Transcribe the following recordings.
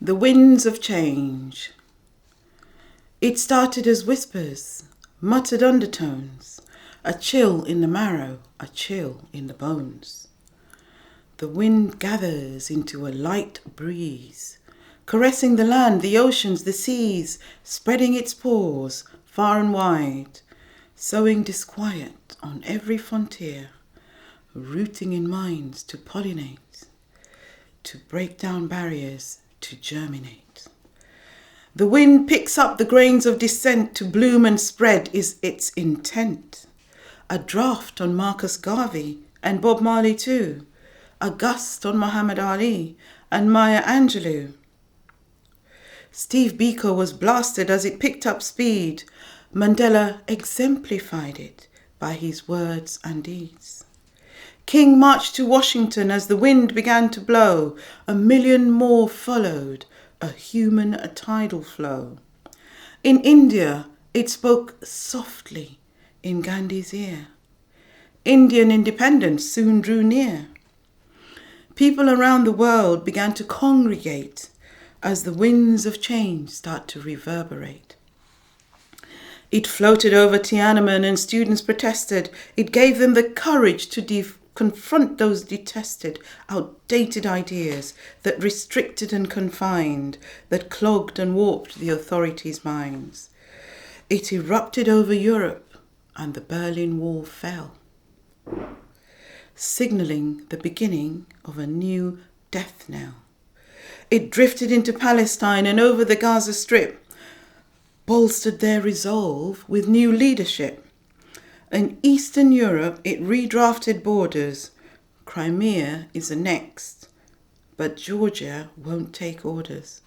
The winds of change. It started as whispers, muttered undertones, a chill in the marrow, a chill in the bones. The wind gathers into a light breeze, caressing the land, the oceans, the seas, spreading its pores far and wide, sowing disquiet on every frontier, rooting in minds to pollinate, to break down barriers, to germinate. The wind picks up the grains of dissent to bloom and spread is its intent. A draft on Marcus Garvey and Bob Marley too. A gust on Muhammad Ali and Maya Angelou. Steve Biko was blasted as it picked up speed. Mandela exemplified it by his words and deeds. King marched to Washington as the wind began to blow. 1 million more followed, a tidal flow. In India, it spoke softly in Gandhi's ear. Indian independence soon drew near. People around the world began to congregate as the winds of change start to reverberate. It floated over Tiananmen and students protested. It gave them the courage to confront those detested, outdated ideas that restricted and confined, that clogged and warped the authorities' minds. It erupted over Europe and the Berlin Wall fell, signalling the beginning of a new death knell. It drifted into Palestine and over the Gaza Strip, bolstered their resolve with new leadership. In Eastern Europe, it redrafted borders. Crimea is annexed, but Georgia won't take orders.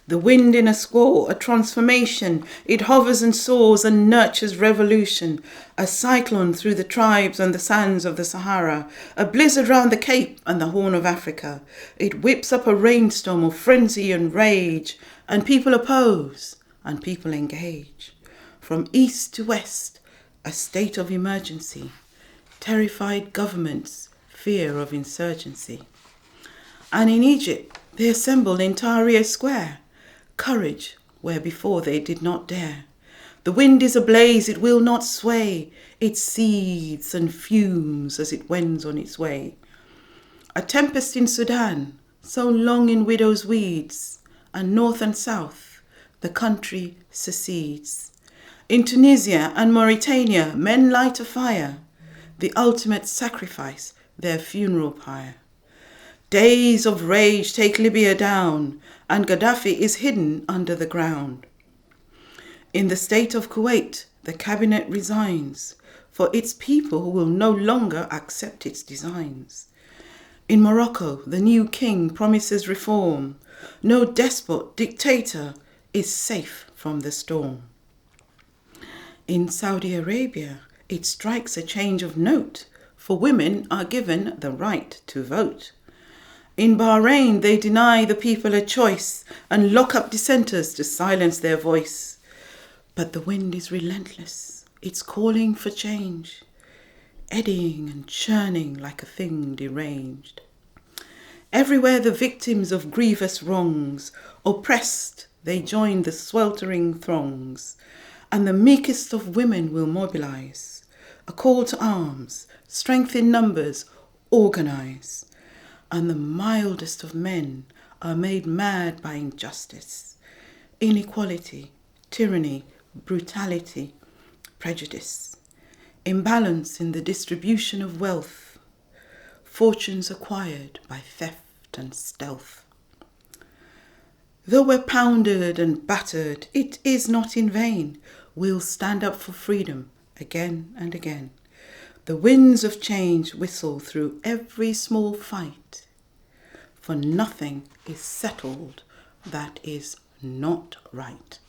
The wind in a squall, a transformation. It hovers and soars and nurtures revolution. A cyclone through the tribes and the sands of the Sahara. A blizzard round the Cape and the Horn of Africa. It whips up a rainstorm of frenzy and rage. And people oppose and people engage. From east to west, a state of emergency. Terrified governments, fear of insurgency. And in Egypt, they assembled in Tahrir Square. Courage where before they did not dare. The wind is ablaze, it will not sway. It seethes and fumes as it wends on its way. A tempest in Sudan, so long in widow's weeds, and north and south, the country secedes. In Tunisia and Mauritania, men light a fire, the ultimate sacrifice, their funeral pyre. Days of rage take Libya down, and Gaddafi is hidden under the ground. In the state of Kuwait, the cabinet resigns, for its people will no longer accept its designs. In Morocco, the new king promises reform. No despot, dictator is safe from the storm. In Saudi Arabia, it strikes a change of note, for women are given the right to vote. In Bahrain, they deny the people a choice and lock up dissenters to silence their voice. But the wind is relentless. It's calling for change, eddying and churning like a thing deranged. Everywhere the victims of grievous wrongs, oppressed, they join the sweltering throngs. And the meekest of women will mobilize. A call to arms, strength in numbers, organize. And the mildest of men are made mad by injustice, inequality, tyranny, brutality, prejudice, imbalance in the distribution of wealth, fortunes acquired by theft and stealth. Though we're pounded and battered, it is not in vain. We'll stand up for freedom again and again. The winds of change whistle through every small fight, for nothing is settled that is not right.